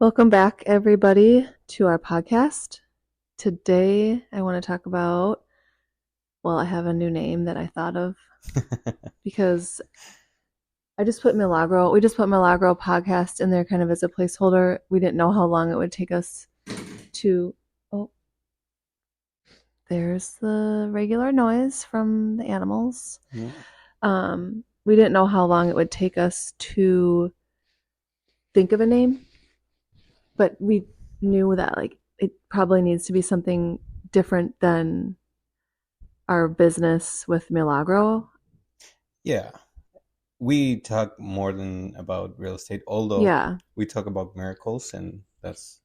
Welcome back, everybody, to our podcast. Today, I want to talk about, I have a new name that I thought of because we just put Milagro podcast in there kind of as a placeholder. We didn't know how long it would take us to, oh, there's the regular noise from the animals. Yeah. We didn't know how long it would take us to think of a name, but we knew that it probably needs to be something different than our business with Milagro. Yeah. We talk more than about real estate, although Yeah. we talk about miracles, and that's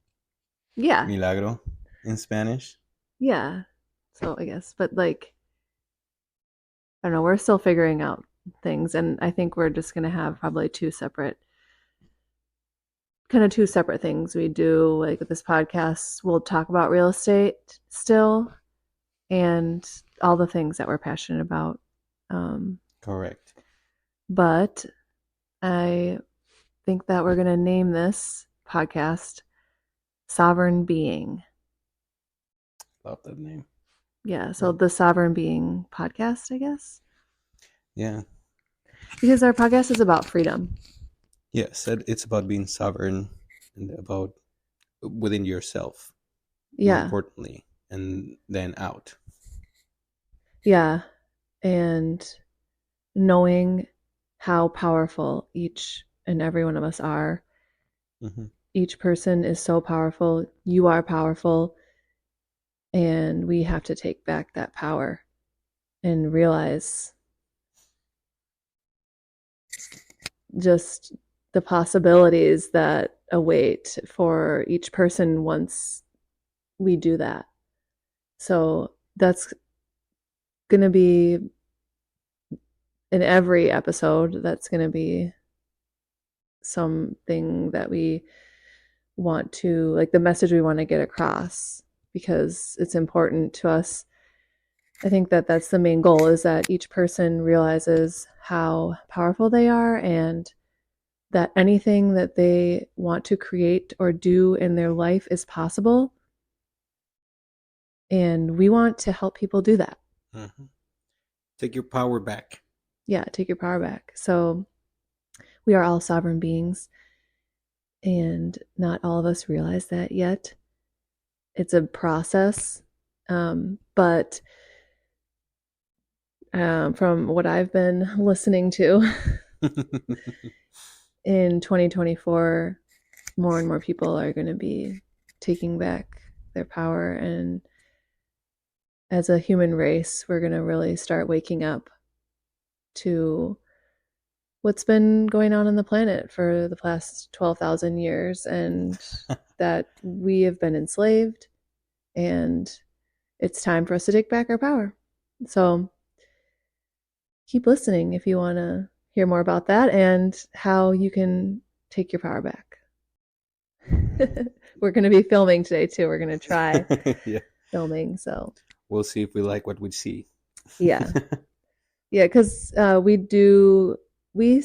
Yeah. milagro in Spanish. Yeah. So I guess, but I don't know, we're still figuring out things. And I think we're just going to have probably two separate things we do. Like with this podcast, we'll talk about real estate still and all the things that we're passionate about. Correct. But I think that we're going to name this podcast Sovereign Being. Love that name. Yeah, so the Sovereign Being podcast, I guess. Yeah. Because our podcast is about freedom. Yes, it's about being sovereign and about within yourself, more Yeah. importantly, and then out. Yeah. And knowing how powerful each and every one of us are. Mm-hmm. Each person is so powerful. You are powerful. And we have to take back that power and realize just the possibilities that await for each person once we do that. So that's going to be in every episode. That's going to be something that we want to, like the message we want to get across, because it's important to us. I think that that's the main goal, is that each person realizes how powerful they are and that anything that they want to create or do in their life is possible. And we want to help people do that. Mm-hmm. Take your power back. Yeah, take your power back. So we are all sovereign beings, and not all of us realize that yet. It's a process, but from what I've been listening to, in 2024, more and more people are going to be taking back their power. And as a human race, we're going to really start waking up to what's been going on the planet for the past 12,000 years, and that we have been enslaved, and it's time for us to take back our power. So keep listening if you want to hear more about that and how you can take your power back. We're going to be filming today too. We're going to try filming. So we'll see if we like what we see. Yeah. Yeah, because we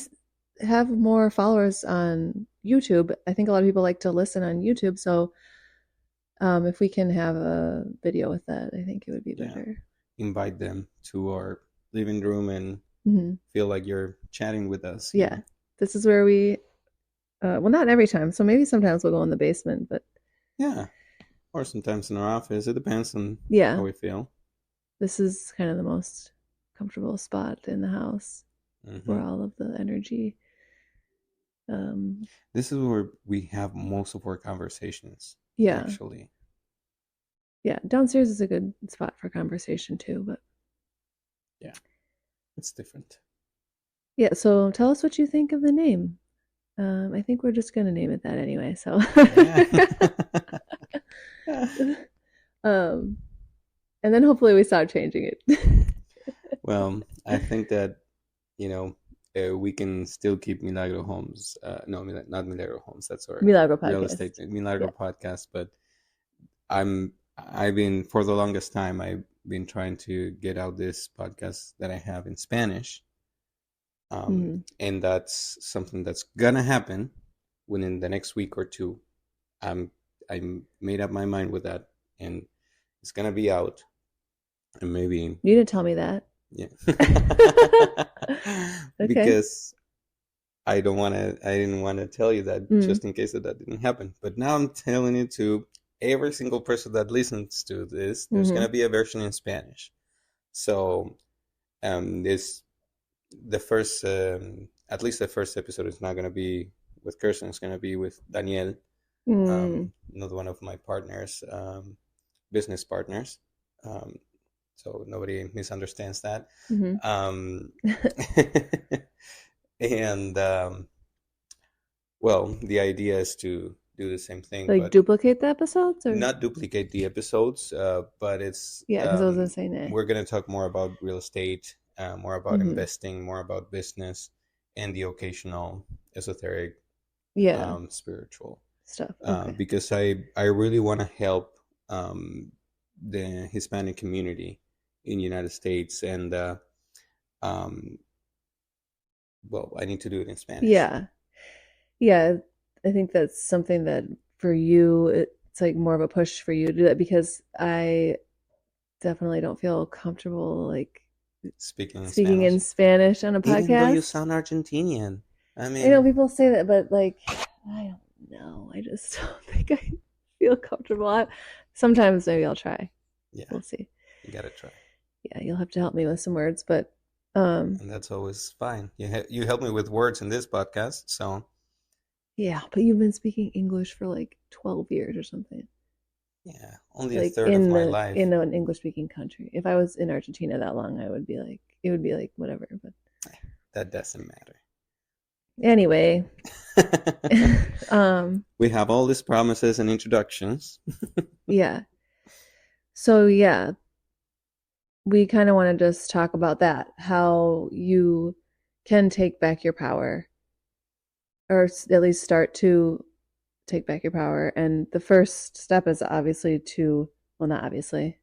have more followers on YouTube. I think a lot of people like to listen on YouTube. So if we can have a video with that, I think it would be better. Invite them to our living room and feel like you're chatting with us. Yeah. This is where we, not every time. So maybe sometimes we'll go in the basement, but. Yeah. Or sometimes in our office. It depends on how we feel. This is kind of the most comfortable spot in the house for all of the energy. This is where we have most of our conversations. Yeah. Actually. Yeah. Downstairs is a good spot for conversation too, but. Yeah. It's different. Yeah. So tell us what you think of the name. I think we're just going to name it that anyway. So. And then hopefully we stop changing it. Well, I think that, we can still keep Milagro Homes. No, not Milagro Homes. That's our Milagro podcast. Real estate Milagro podcast. But I've been, for the longest time, I've been trying to get out this podcast that I have in Spanish. And that's something that's gonna happen within the next week or two. I'm I made up my mind with that, and it's gonna be out, and maybe You didn't tell me that. yeah, Okay. because I don't want to. I didn't want to tell you that Mm. just in case that didn't happen. But now I'm telling it to every single person that listens to this. There's Mm-hmm. gonna be a version in Spanish. So this the first at least the first episode is not gonna be with Kirsten. It's gonna be with Daniel, Mm. another one of my partners, business partners. Um, so nobody misunderstands that. Mm-hmm. Um, and well, the idea is to do the same thing, Like but duplicate the episodes or not duplicate the episodes. But it's yeah, because I was gonna say nay. we're going to talk more about real estate, more about Mm-hmm. investing, more about business, and the occasional esoteric, Yeah. spiritual. Stuff. Okay. Because I really want to help the Hispanic community in the United States, and um, well, I need to do it in Spanish. Yeah. Yeah. I think that's something that for you, it's like more of a push for you to do that because I definitely don't feel comfortable like Speaking in speaking in Spanish, Spanish on a even though you podcast. sound Argentinian. I I know mean, people say that, but like, I don't know. I just don't think I feel comfortable. Sometimes maybe I'll try. yeah, We'll see. you gotta try, Yeah, you'll have to help me with some words, but um, and that's always fine. You help me with words in this podcast, so yeah. But you've been speaking English for like 12 years or something. yeah, only a Like third of my in life. an English speaking country. If I was in Argentina that long, I would be like it would be like whatever. But That doesn't matter. anyway, um, We have all these promises and introductions. yeah. So yeah, we kind of want to just talk about that, how you can take back your power, or at least start to take back your power. And the first step is obviously to, well, not obviously,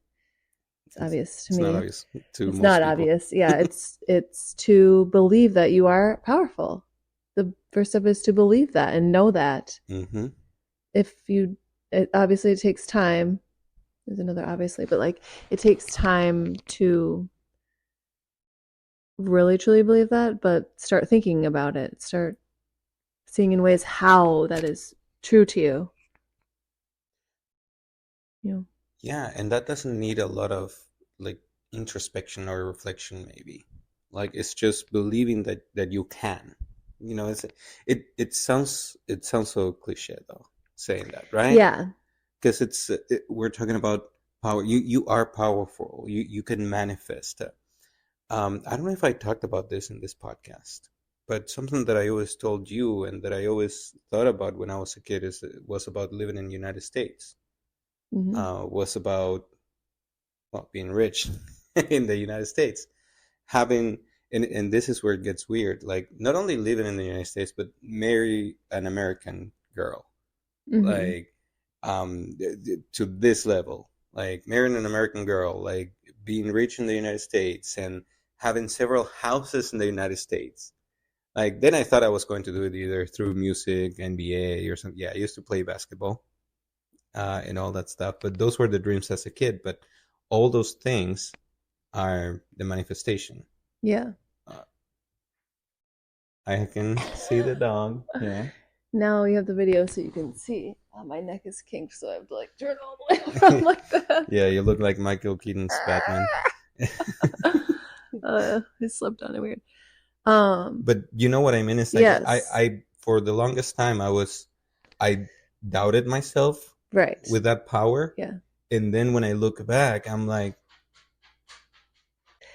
it's It's obvious to it's not me. obvious to It's most not people. obvious. Yeah, it's to believe that you are powerful. The first step is to believe that and know that. Mm-hmm. If you, obviously it takes time. There's another obviously, but like it takes time to really truly believe that, but start thinking about it. Start seeing in ways how that is true to you. You know. Yeah, and that doesn't need a lot of like introspection or reflection, maybe. Like it's just believing that you can. It's it sounds so cliche though, saying that, right? Yeah. Because we're talking about power. You are powerful. You can manifest. I don't know if I talked about this in this podcast, but something that I always told you and that I always thought about when I was a kid was about living in the United States. Mm-hmm. Was about, well, being rich in the United States, having, and this is where it gets weird. Like not only living in the United States, but marry an American girl, Mm-hmm. like to this level, like marrying an American girl, like being rich in the United States and having several houses in the United States. Like then I thought I was going to do it either through music, NBA or something. Yeah, I used to play basketball, and all that stuff. But those were the dreams as a kid. But all those things are the manifestation. Yeah. Uh, I can see the dog. Yeah. Now you have the video so you can see. Oh, my neck is kinked, so I have to like turn all the way around like that. Yeah, you look like Michael Keaton's Batman. I slept on it weird. But you know what I mean? It's like Yes. I for the longest time I doubted myself Right. with that power. Yeah. And then when I look back, I'm like,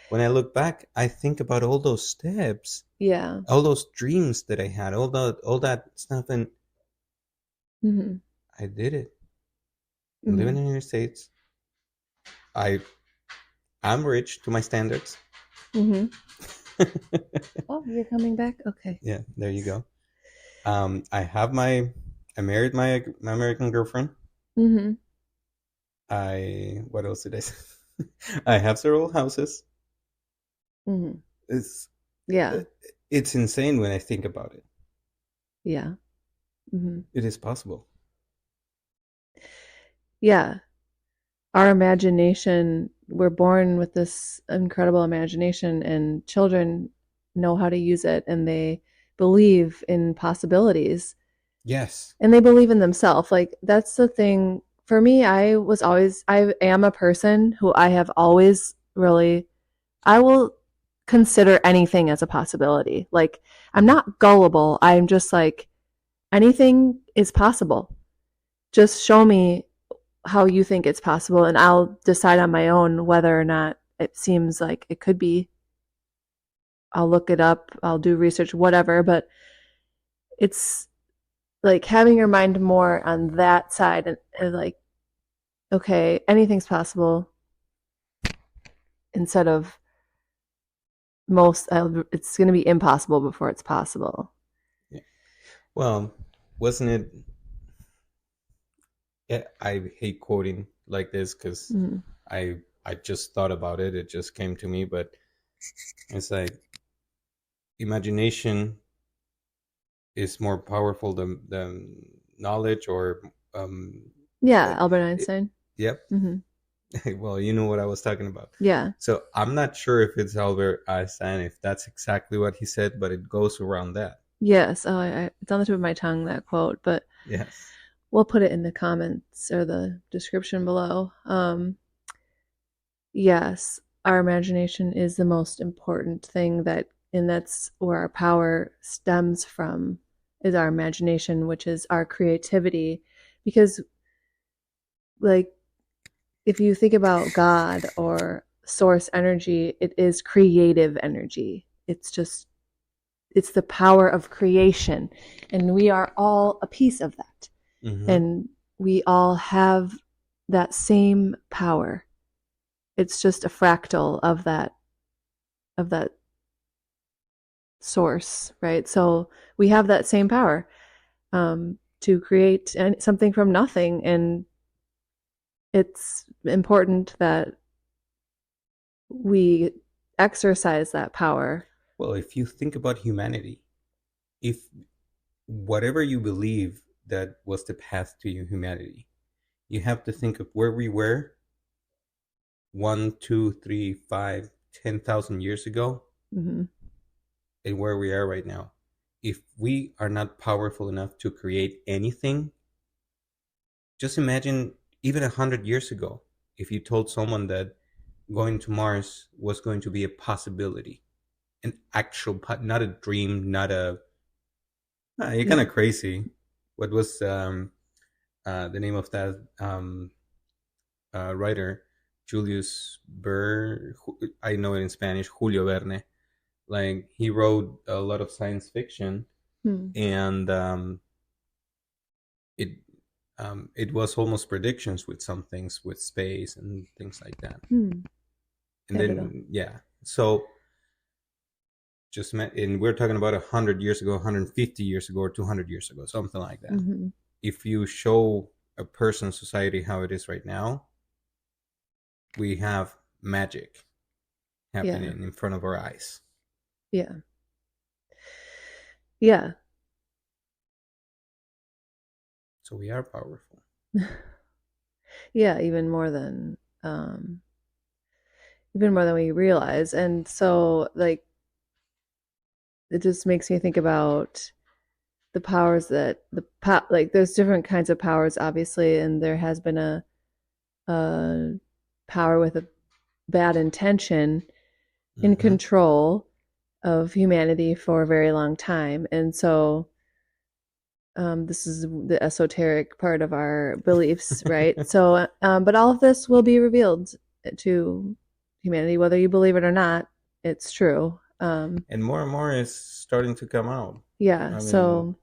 when I look back, I think about all those steps, Yeah. all those dreams that I had, all that stuff, and Mm-hmm. I did it. I'm living Mm-hmm. in the United States. I I'm rich to my standards. Mm-hmm. Oh, you're coming back? Okay. Yeah, there you go. I married my American girlfriend. Mm-hmm. What else did I say? I have several houses. Mm-hmm. It's Yeah. it's insane when I think about it. Yeah. Mm-hmm. It is possible. Yeah, our imagination, we're born with this incredible imagination, and children know how to use it, and they believe in possibilities, Yes. and they believe in themselves. Like, that's the thing for me. I am a person who I have always really, I will consider anything as a possibility. Like, I'm not gullible. I'm just like, anything is possible. Just show me how you think it's possible, and I'll decide on my own whether or not it seems like it could be. I'll look it up, I'll do research, whatever. But it's like having your mind more on that side, and like, okay, anything's possible, instead of it's going to be impossible before it's possible. Yeah. Well, wasn't it? Yeah, I hate quoting like this because Mm-hmm. I just thought about it. It just came to me, but it's like imagination is more powerful than knowledge, or Yeah, uh, Albert it, Einstein. yep. Mm-hmm. Well, you know what I was talking about. Yeah. So I'm not sure if it's Albert Einstein, if that's exactly what he said, but it goes around that. Yes. It's on the tip of my tongue, that quote, but Yes. we'll put it in the comments or the description below. Yes, our imagination is the most important thing, and that's where our power stems from, is our imagination, which is our creativity. Because, like, if you think about God or source energy, it is creative energy. It's the power of creation. And we are all a piece of that. Mm-hmm. And we all have that same power. It's just a fractal of that source, right? So we have that same power, to create something from nothing, and it's important that we exercise that power. Well, if you think about humanity, if whatever you believe that was the path to your humanity, you have to think of where we were 1, 2, 3, 5, 10,000 years ago, Mm-hmm. and where we are right now. If we are not powerful enough to create anything, just imagine even 100 years ago, if you told someone that going to Mars was going to be a possibility, an actual, not a dream, not a. You're kind Yeah. of crazy. What was the name of that writer? Julius Ver. I know it in Spanish. Julio Verne. Like he wrote a lot of science fiction, Hmm. and it it was almost predictions with some things with space and things like that. Hmm. And Yeah, ditto. then yeah, so just met, and we're talking about 100 years ago, 150 years ago, or 200 years ago, something like that. Mm-hmm. If you show a person, society, how it is right now, we have magic Yeah. happening in front of our eyes. Yeah. Yeah. So we are powerful. Yeah, um even more than we realize. And so, like, it just makes me think about the powers that like, there's different kinds of powers, obviously, and there has been a power with a bad intention in Mm-hmm. control of humanity for a very long time. And so, this is the esoteric part of our beliefs, right? So, but all of this will be revealed to humanity, whether you believe it or not. It's true. And more is starting to come out. Yeah. I mean,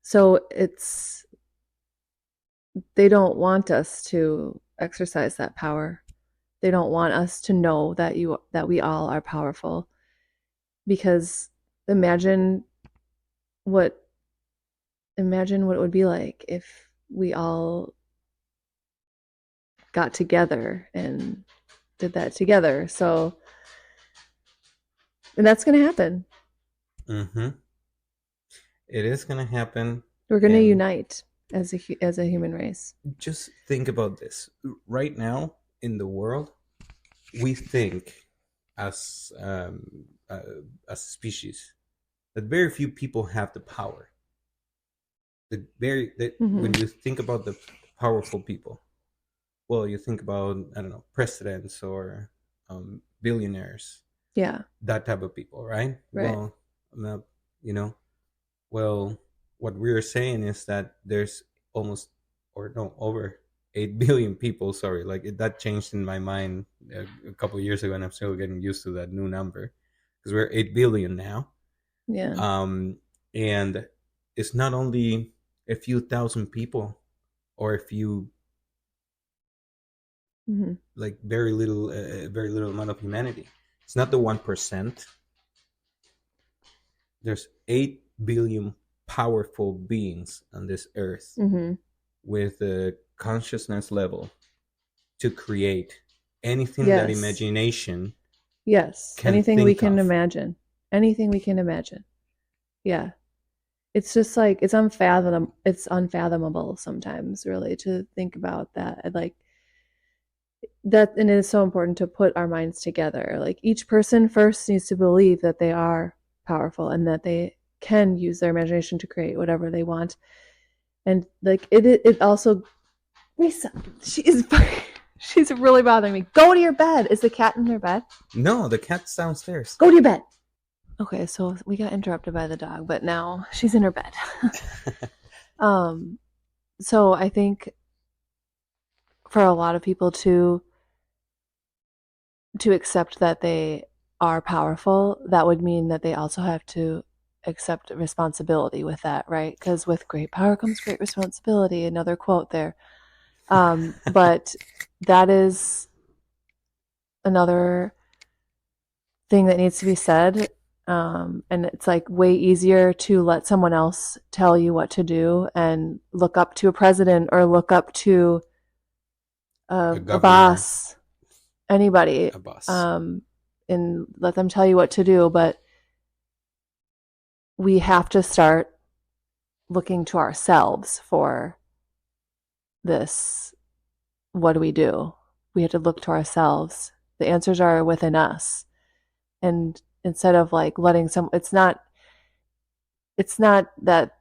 So it's, they don't want us to exercise that power. They don't want us to know that we all are powerful, because imagine what imagine what it would be like if we all got together and did that together. So, and that's going to happen. mm-hmm. It is gonna happen, We're going to and unite. as a human race. Just think about this. Right now in the world, we think as as a species that very few people have the power. That when Mm-hmm. you think about the powerful people, well, you think about, I don't know, presidents or billionaires, Yeah. that type of people, right? Right. Well, you know, well, what we're saying is that there's almost, or no, over 8 billion people. Sorry, like that changed in my mind a couple of years ago, and I'm still getting used to that new number because we're 8 billion now. Yeah. Um, and it's not only a few thousand people or a few, Mm-hmm. like very little amount of humanity. It's not the 1%. There's 8 billion powerful beings on this earth Mm-hmm. with a consciousness level to create anything that Yes. imagination Yes. can Anything we think can of. imagine. Anything we can imagine. Yeah. It's just like it's unfathomable sometimes really to think about that. Like that, and it is so important to put our minds together. Like each person first needs to believe that they are powerful and that they can use their imagination to create whatever they want. And like it also Risa, she is she's really bothering me. Go to your bed. Is the cat in her bed? No, the cat's downstairs. Go to your bed. Okay, so we got interrupted by the dog, but now she's in her bed. um so I think for a lot of people to accept that they are powerful, that would mean that they also have to accept responsibility with that, right? Because with great power comes great responsibility. Another quote there. But that is another thing that needs to be said. And it's like way easier to let someone else tell you what to do and look up to a president or look up to A a governor, boss, anybody, a bus. um, and let them tell you what to do. But we have to start looking to ourselves for this. What do we do? We have to look to ourselves. The answers are within us. And instead of like letting it's not that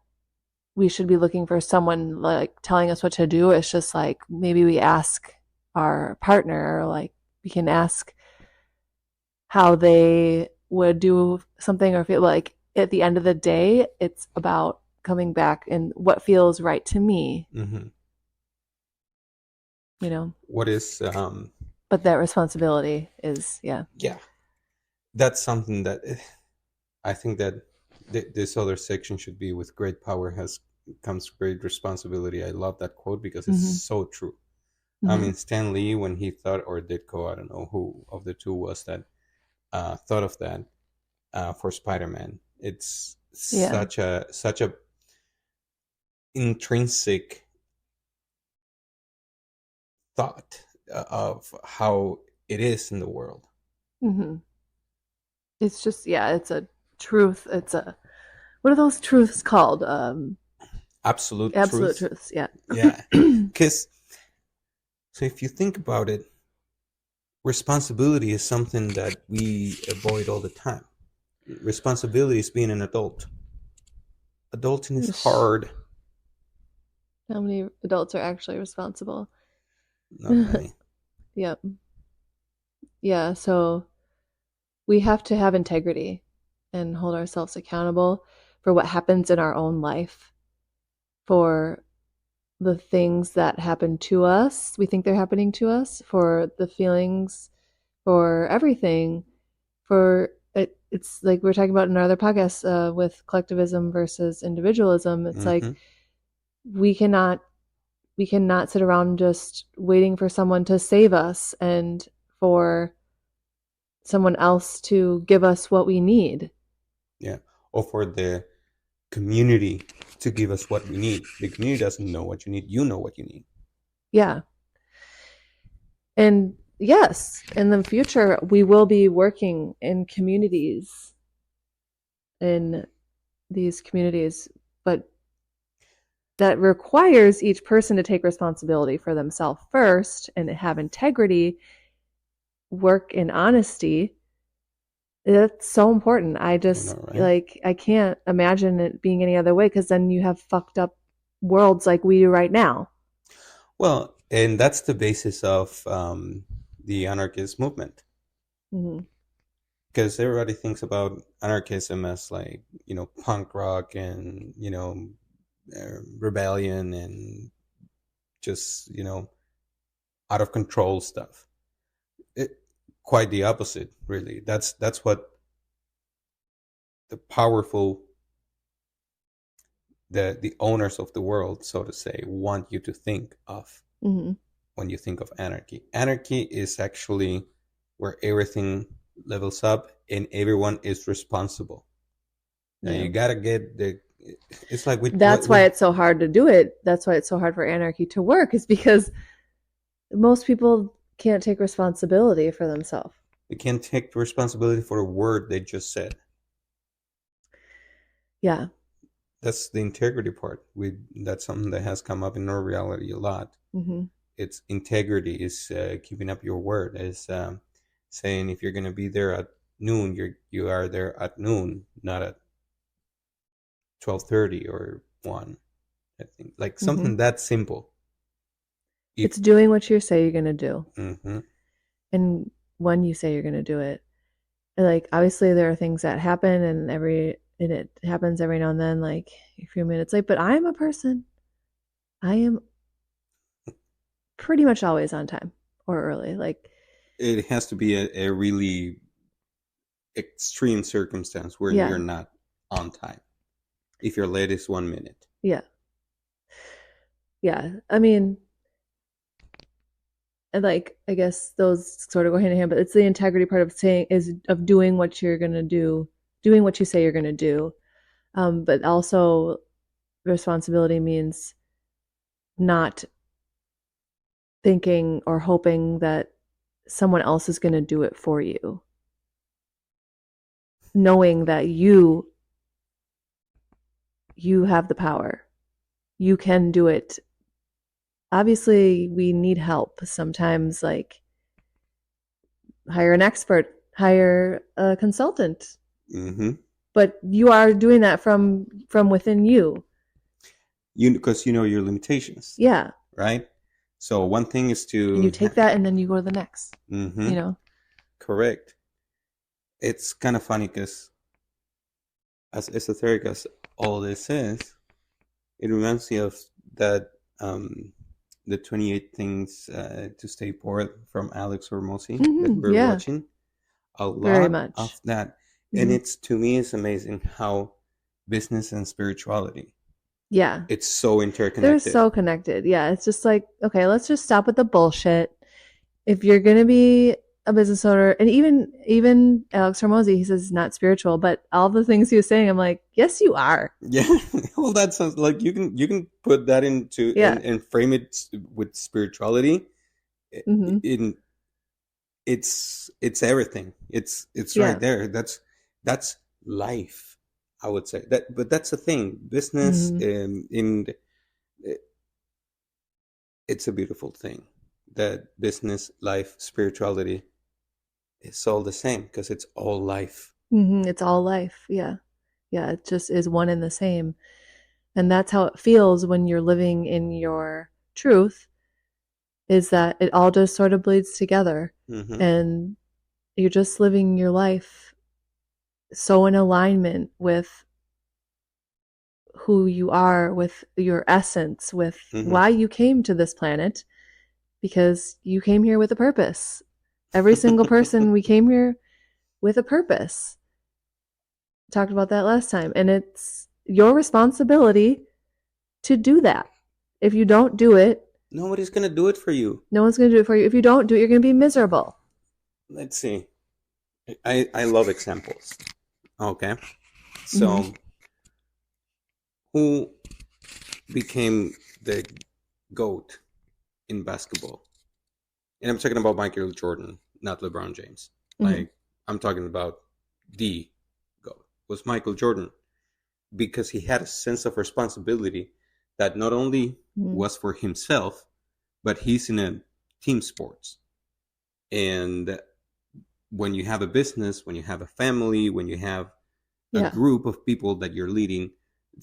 we should be looking for someone like telling us what to do. It's just like maybe we ask our partner, or like we can ask how they would do something, or feel like at the end of the day, it's about coming back and what feels right to me, Hmm. you know. What is, But that responsibility is, yeah. yeah, that's something that I think that this other section should be: with great power has comes great responsibility. I love that quote because it's Mm-hmm. so true. I Mm-hmm. mean, Stan Lee, when he thought, or Ditko, I don't know who of the two was that thought of that for Spider-Man. It's Yeah. such a intrinsic thought of how it is in the world. Mm-hmm. It's just, yeah, it's a truth. It's a, what are those truths called? Absolute Absolute truth. truths. Yeah. Yeah, because so if you think about it, responsibility is something that we avoid all the time. Responsibility is being an adult. Adulting is hard. How many adults are actually responsible? Not many. Yep. Yeah. So we have to have integrity and hold ourselves accountable for what happens in our own life, for the things that happen to us. We think they're happening to us, for the feelings, for everything. For it, it's like we were talking about in our other podcast with collectivism versus individualism. It's like Hmm. we cannot we cannot sit around just waiting for someone to save us and for someone else to give us what we need. Yeah. Or for the community to give us what we need. The community doesn't know what you need. You know what you need. Yeah. And yes, in the future, we will be working in in these communities, but that requires each person to take responsibility for themselves first and have integrity, work in honesty. That's so important. I I just know, right? like I can't imagine it being any other way because then you have fucked up worlds like we do right now. Well, and that's the basis of the anarchist movement. Hmm. Because everybody thinks about anarchism as like, punk rock and, rebellion and just, out of control stuff. It, quite the opposite, really. That's what the powerful, the owners of the world, so to say, want you to think of Hmm. when you think of anarchy. Anarchy is actually where everything levels up and everyone is responsible. Now Yeah. you gotta get the. It's like with That's why with it's so hard to do it. That's why it's so hard for anarchy to work, is because most people can't take responsibility for themselves. they can't take responsibility for a word they just said. Yeah. That's the integrity part. That's something that has come up in our reality a lot. Hmm. It's integrity is keeping up your word. Is saying if you're gonna be there at noon, you are there at noon, not at 12:30 or 1. I think like Hmm. something that simple. If It's doing what you say you're going to do. mm-hmm, And when you say you're going to do it. And like, obviously, there are things that happen, and it happens every now and then, like a few minutes late, but I am a person. I am pretty much always on time or early. Like, it has to be a really extreme circumstance where you're yeah, not on time. If you're late, is 1 minute. yeah, yeah. I mean, and like, I guess those sort of go hand in hand, but it's the integrity part of saying is of doing what you're going to do, doing what you say you're going to do. But also, responsibility means not thinking or hoping that someone else is going to do it for you, knowing that you have the power, you can do it. Obviously, we need help sometimes, like hire an expert, hire a consultant, Mm-hmm. but you are doing that from within you. Because you know your limitations, Yeah. right? So one thing is And you to. take that and then you go to the next, Mm-hmm. you know. Correct. It's kind of funny because as esoteric as all this is, it reminds me of that um, the 28 things to stay poor from Alex Hormozy that we're Yeah, watching. A very lot much. of that, and Hmm. it's to me it's amazing how business and spirituality, Yeah. it's so They're interconnected. so connected. Yeah, it's just like, okay, let's just stop with the bullshit. If you're gonna be a business owner, and even Alex Hormozy, he says not spiritual, but all the things he was saying, I'm like, yes, you are. Yeah. Well, that sounds like you can put that into Yeah. and frame it with spirituality. Hmm. In it's everything. It's right Yeah. there. That's life, I would say. That but that's the thing. Business Hmm. in it's a beautiful thing. That business, life, spirituality, it's all the same because it's all life. Hmm. It's all life. Yeah. Yeah. It just is one and the same. And that's how it feels when you're living in your truth, is that it all just sort of bleeds together. Hmm. And you're just living your life so in alignment with who you are, with your essence, with Hmm. why you came to this planet, because you came here with a purpose. Every single person, we came here with a purpose. Talked about that last time. And it's your responsibility to do that. If you don't do it, Nobody's gonna do it for you. no one's going to do it for you. If you don't do it, you're going to be miserable. Let's see. I love examples. Okay. Mm-hmm. So who became the GOAT in basketball? And I'm talking about Michael Jordan, not LeBron James. Mm-hmm. Like I'm talking about the GOAT was Michael Jordan because he had a sense of responsibility that not only Mhm. was for himself, but he's in a team sports. And when you have a business, when you have a family, when you have a Yeah. group of people that you're leading,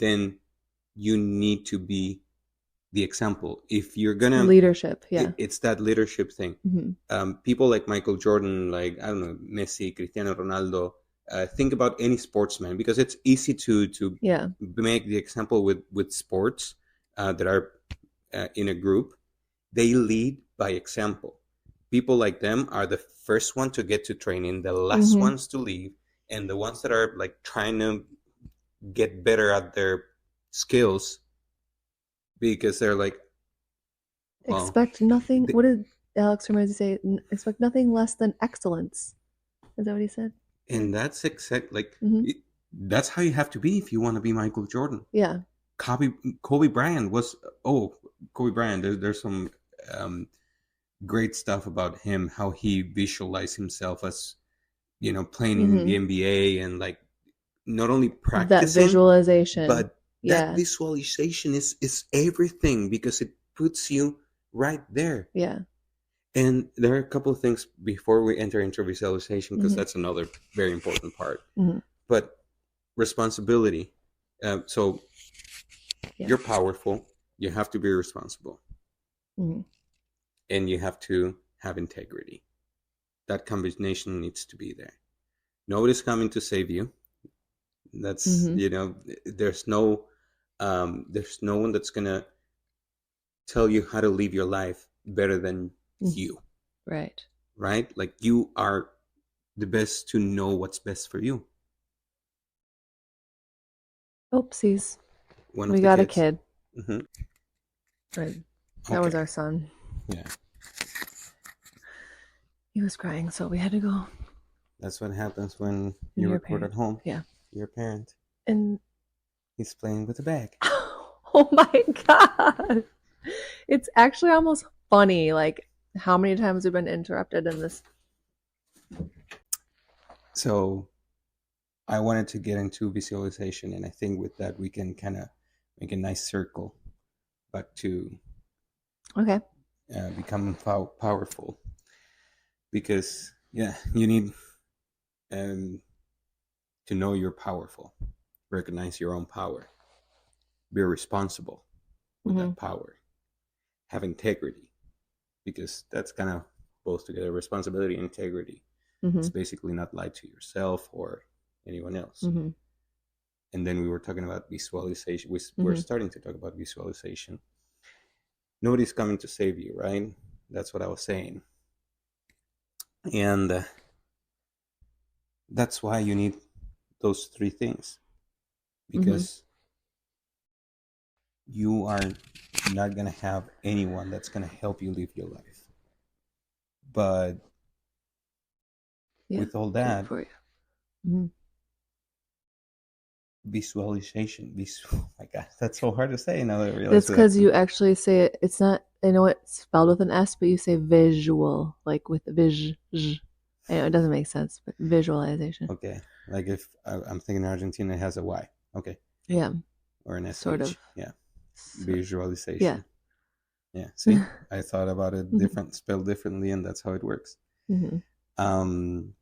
then you need to be the example. If you're gonna, Leadership. Yeah. it's that leadership thing. Hmm. People like Michael Jordan, like I don't know, Messi, Cristiano Ronaldo. Think about any sportsman because it's easy to Yeah. make the example with sports that are in a group. They lead by example. People like them are the first one to get to training, the last Hmm. ones to leave, and the ones that are like trying to get better at their skills because they're like, well, Expect nothing. th- What did Alex Ramirez say? Expect nothing less than excellence. Is that what he said? Right. and that's exact like Hmm. that's how you have to be if you want to be Michael Jordan. Yeah. Kobe Kobe Bryant was oh Kobe Bryant. There's some um, great stuff about him, how he visualized himself as playing in the Hmm. NBA and like not only That practicing, visualization. but that Yeah. visualization is everything because it puts you right there. Yeah. And there are a couple of things before we enter into visualization because Hmm. that's another very important part. Hmm. But responsibility. So Yeah. you're powerful. You have to be responsible, Hmm. and you have to have integrity. That combination needs to be there. Nobody's coming to save you. That's Hmm. there's no one that's gonna tell you how to live your life better than Hmm. you, Right. right? Like you are the best to know what's best for you. Oopsies. One We of the got a kids. kid. Hmm. Right. That was Okay. our son. Yeah, He was crying, so we had to go. that's what happens when And you you're a record parent. at home. Yeah. You're a parent. And He's playing with a bag. oh my God. It's actually almost funny, like how many times we've been interrupted in this. So I wanted to get into visualization, and I think with that we can kind of make a nice circle back to Okay. becoming powerful. Because yeah, you need um, to know you're powerful, recognize your own power, be responsible with Hmm. that power, have integrity, because that's kind of both together. Responsibility and integrity. It's Hmm. basically not lie to yourself or anyone else. Hmm. And then we were talking about visualization. We're Hmm. starting to talk about visualization. Nobody's coming to save you, right? That's what I was saying. And that's why you need those three things Hmm. because you are not going to have anyone that's going to help you live your life. But Yeah. with all Do it that, for you. Hmm. visualization, oh my God, that's so hard to say now that I realize That's that. because you actually say it. It's not, I know it's spelled with an S, but you say visual, like with I know it doesn't make sense, but visualization. Okay, like if I'm thinking Argentina has a Y, okay, Yeah. or an Sort of. SH, yeah, So, yeah. visualization. Yeah, see, I thought about it different, spelled differently, and that's how it works. Hmm. Um,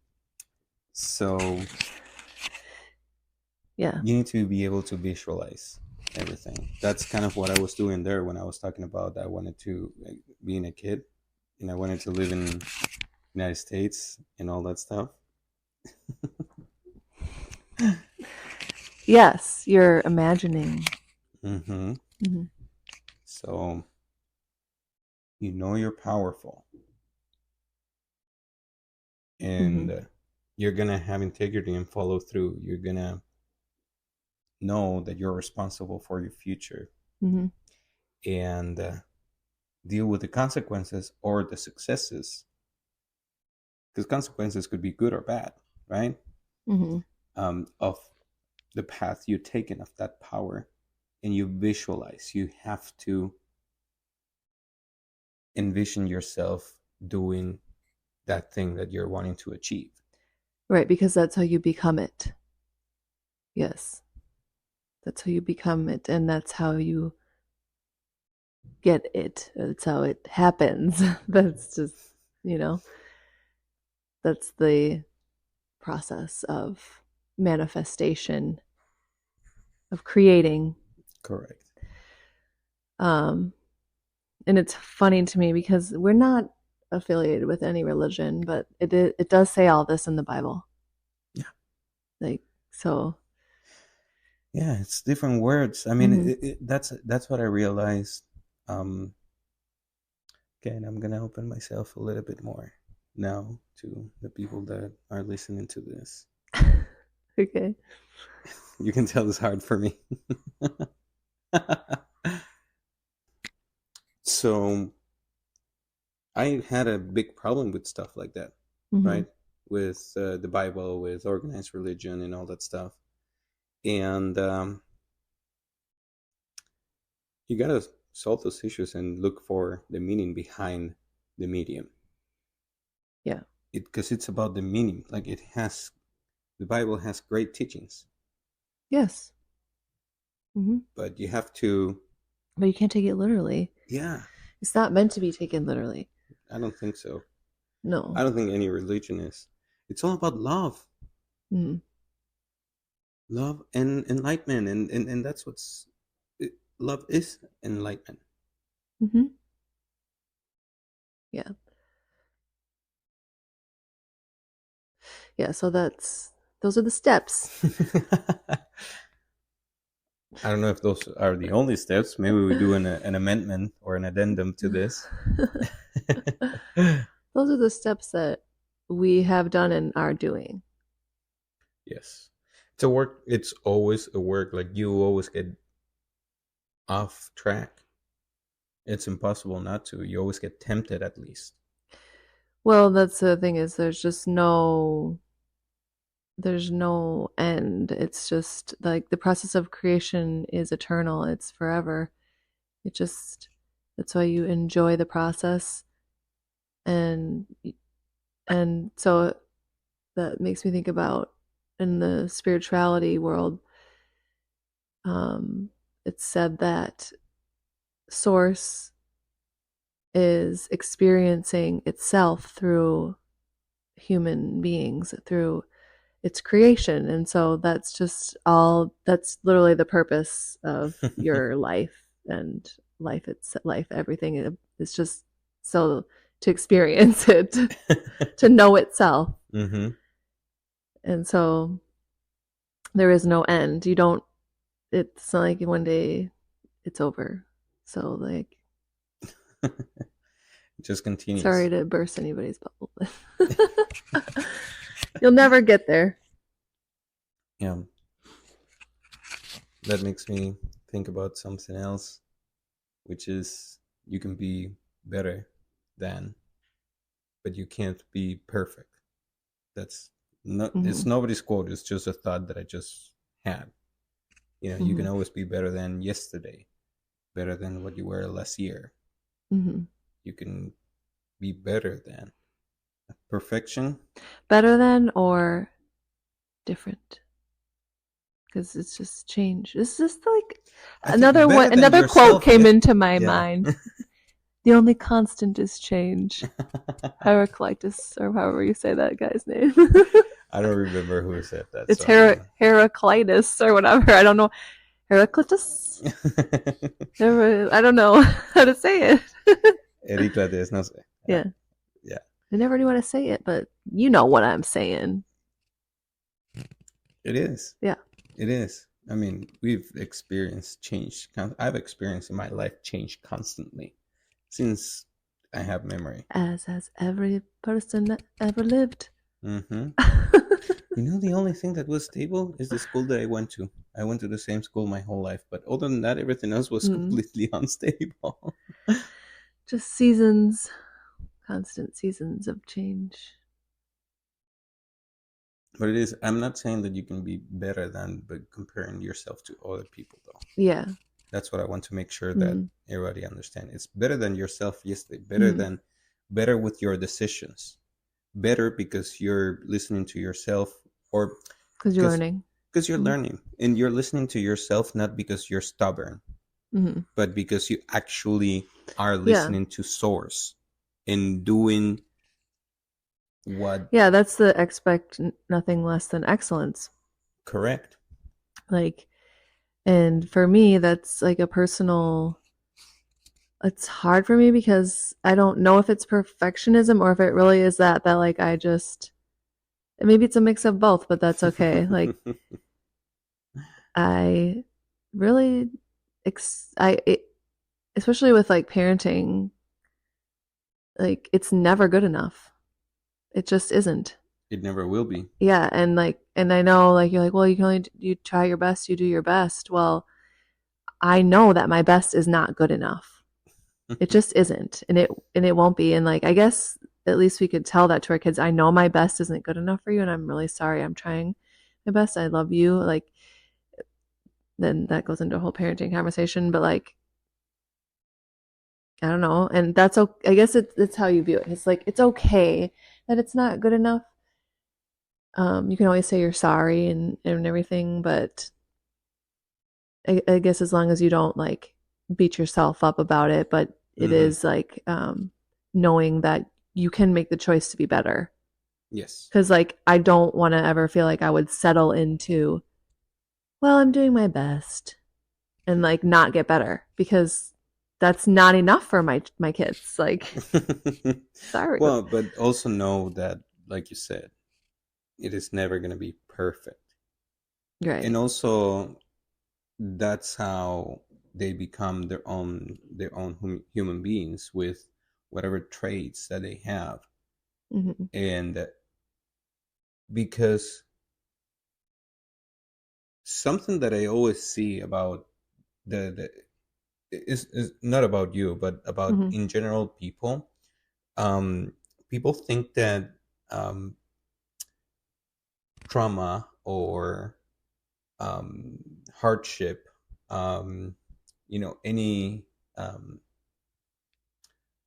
so Yeah. you need to be able to visualize everything. That's kind of what I was doing there when I was talking about I wanted to like, being a kid and I wanted to live in United States and all that stuff. Yes, you're imagining. Mm-hmm. Hmm. So you know you're powerful Hmm. and you're gonna have integrity and follow through. You're gonna know that you're responsible for your future Hmm. and deal with the consequences or the successes because consequences could be good or bad, right? Hmm. Of the path you're taking of that power and you visualize. You have to envision yourself doing that thing that you're wanting to achieve. Right, because that's how you become it. Yes. That's how you become it. And that's how you get it. That's how it happens. That's just, you know, that's the process of manifestation, of creating. Correct. Um, and it's funny to me because we're not affiliated with any religion, but it does say all this in the Bible. Yeah. Like so. Yeah, it's different words. I mean, Mm-hmm. that's what I realized. Um, okay, and I'm gonna open myself a little bit more now to the people that are listening to this. Okay. You can tell it's hard for me. So I had a big problem with stuff like that, Mm-hmm. right? With the Bible, with organized religion, and all that stuff. And you gotta solve those issues and look for the meaning behind the medium. Yeah. Because it's about the meaning. Like the Bible has great teachings, Yes. Mm-hmm. but you have to. But you can't take it literally. Yeah, It's not meant to be taken literally. I don't think so. I No. don't think any religion is. It's all about love, Mm-hmm. love and enlightenment, and that's what's. Love is enlightenment. Mm-hmm. Yeah. Yeah. So those are the steps. I don't know if those are the only steps. Maybe we do an amendment or an addendum to this. Those are the steps that we have done and are doing. Yes. It's a work. It's always a work. Like you always get off track. It's impossible not to. You always get tempted at least. Well, that's the thing is there's no end. It's just like the process of creation is eternal. It's forever. It just that's why you enjoy the process and so that makes me think about in the spirituality world um it's said that source is experiencing itself through human beings through its creation. And so that's literally the purpose of your life and life, everything. It's just so to experience it, to know itself. Mm-hmm. And so there is no end. You don't, it's not like one day it's over. So, like, It just sorry continues. to burst anybody's bubble, but you'll never get there. Yeah. That makes me think about something else, which is you can be better than, but you can't be perfect. That's not. It's Mm-hmm. nobody's quote. It's just a thought that I just had. You Mm-hmm. can always be better than yesterday, better than what you were last year. Mm-hmm. You can be better than perfection. Better than or different? Because it's just change. It's just like I think better than another quote yourself. came Yeah, into my yeah. mind. The only constant is change. Heraclitus, or however you say that guy's name. I don't remember who said that. It's Sorry. Heraclitus or whatever. I don't know. Heraclitus? I don't know how to say it. Heraclitus, no sé. Yeah. Yeah, I never knew how to say it, but you know what I'm saying. it is. Yeah. It is. I mean, we've experienced change. I've experienced in my life change constantly since I have memory. As has every person that ever lived. Hmm. The only thing that was stable is the school that I went to. I went to the same school my whole life, but other than that, everything else was Mm. completely unstable. Just seasons, constant seasons of change. But it is. I'm not saying that you can be better than, but comparing yourself to other people, though. Yeah. That's what I want to make sure that Mm. everybody understand. It's better than yourself yesterday. Mm. Better with your decisions. Better because you're listening to yourself, or Because you're because learning. you're Mm. learning and you're listening to yourself, not because you're stubborn. Hmm. but because you actually are Yeah. listening to source and doing what Yeah, that's the expect nothing less than excellence. correct. Like, and for me, that's like a personal, it's hard for me because I don't know if it's perfectionism or if it really is that like I just, maybe it's a mix of both, but that's okay. Like, I really, especially with like parenting, like it's never good enough. It just isn't. It never will be. Yeah, and like, and I know, like you're like, well, you can only you try your best, you do your best. Well, I know that my best is not good enough. It just isn't, and it won't be. And like, I guess at least we could tell that to our kids. I know my best isn't good enough for you, and I'm really sorry. I'm trying my best. I love you. Like, then that goes into a whole parenting conversation. But like, I don't know, and that's okay. I guess it's how you view it. It's like it's okay that it's not good enough. You can always say you're sorry and everything, but I guess as long as you don't like beat yourself up about it, but it Hmm. is like knowing that you can make the choice to be better. Yes. Because like I don't want to ever feel like I would settle into, well, I'm doing my best and like not get better because that's not enough for my kids. Like, sorry, Well, but also know that, like you said, it is never going to be perfect. And right? also, that's how they become their own human beings with whatever traits that they have. Hmm. And because something that I always see about the is not about you, but about Hmm. in general people. Um, People think that um, trauma or um, hardship, um, any um,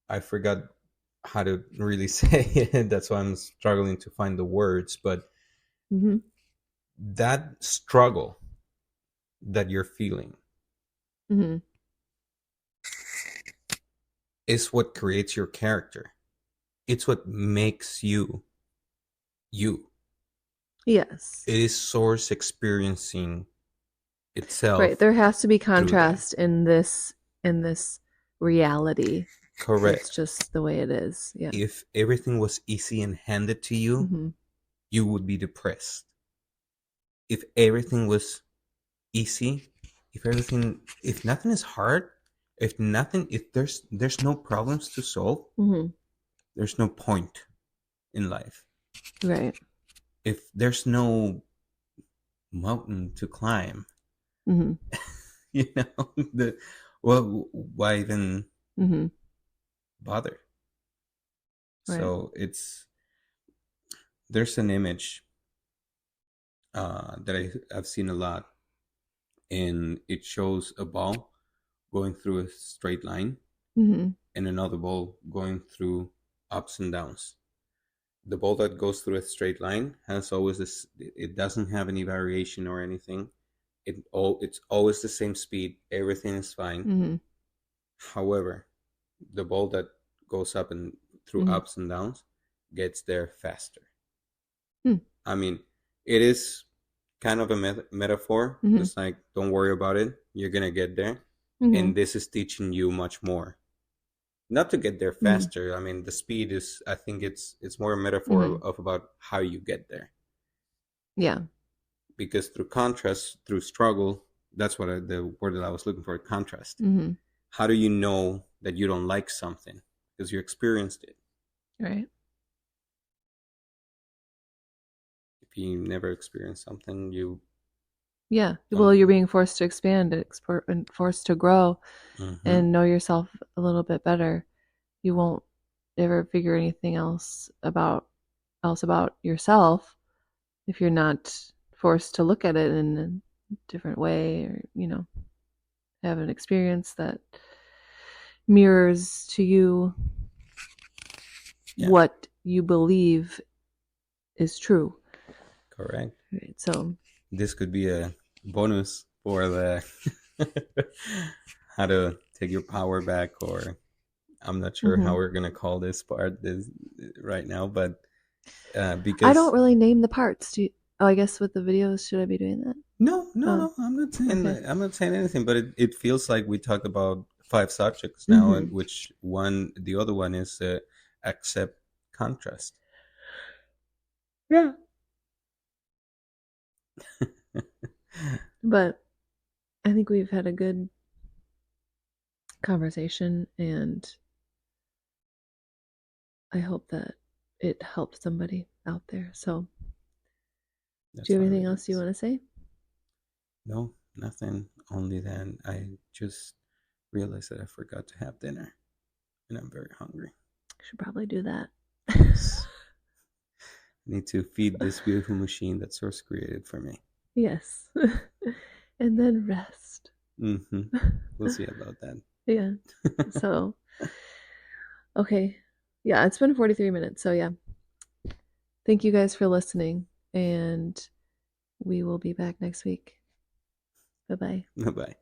I forgot how to really say it. That's why I'm struggling to find the words. But Hmm. that struggle that you're feeling Hmm. is what creates your character. It's what makes you you. Yes. It is source experiencing Right. itself There has to be through that. contrast in this reality. It's Correct. just the way it is. Yeah. If everything was easy and handed to you, Hmm. you would be depressed. If everything was easy, if nothing is hard, if there's no problems to solve, Hmm. there's no point in life. Right. If there's no mountain to climb, Hmm. you know, well, why even Hmm. bother? Right. So there's an image that I've seen a lot, and it shows a ball going through a straight line Hmm. and another ball going through ups and downs. The ball that goes through a straight line has always this, it doesn't have any variation or anything. It's always the same speed, everything is fine. Hmm. However, the ball that goes up and through Hmm. ups and downs gets there faster. Hmm. I mean, it is kind of a metaphor. Hmm. It's like, don't worry about it, you're gonna get there. Hmm. And this is teaching you much more, not to get there Hmm. faster. I mean, the speed is, I think it's more a metaphor Hmm. of about how you get there. Yeah. Because through contrast, through struggle, that's the word that I was looking for, contrast. Hmm. How do you know that you don't like something? Because you experienced it. Right. If you never experienced something, you Yeah. Well, don't. you're being forced to expand and export and forced to grow Mm-hmm. and know yourself a little bit better. You won't ever figure anything else about yourself if you're not forced to look at it in a different way or, have an experience that mirrors to you Yeah, what you believe is true. correct. Right. So, This could be a bonus for the how to take your power back, or I'm not sure how Mm-hmm. we're gonna call this part this right now, but I don't because really name the parts. Do you, oh, I guess with the videos, should I be doing that? no, no, Oh, no, okay. I'm not saying anything, but it feels like we talked about five subjects now, and Mm-hmm. which one, the other one is accept contrast. Yeah. But I think we've had a good conversation, and I hope that it helped somebody out there. So, do That's you have all anything it else you is. want to say? No, nothing. Only then I just realized that I forgot to have dinner, and I'm very hungry. I should probably do that. Yes, I need to feed this beautiful machine that Source created for me. Yes. And then rest. Mm-hmm. We'll see about that. Yeah. So, okay. Yeah, it's been 43 minutes. So, yeah. Thank you guys for listening. And we will be back next week. Bye bye. Bye bye.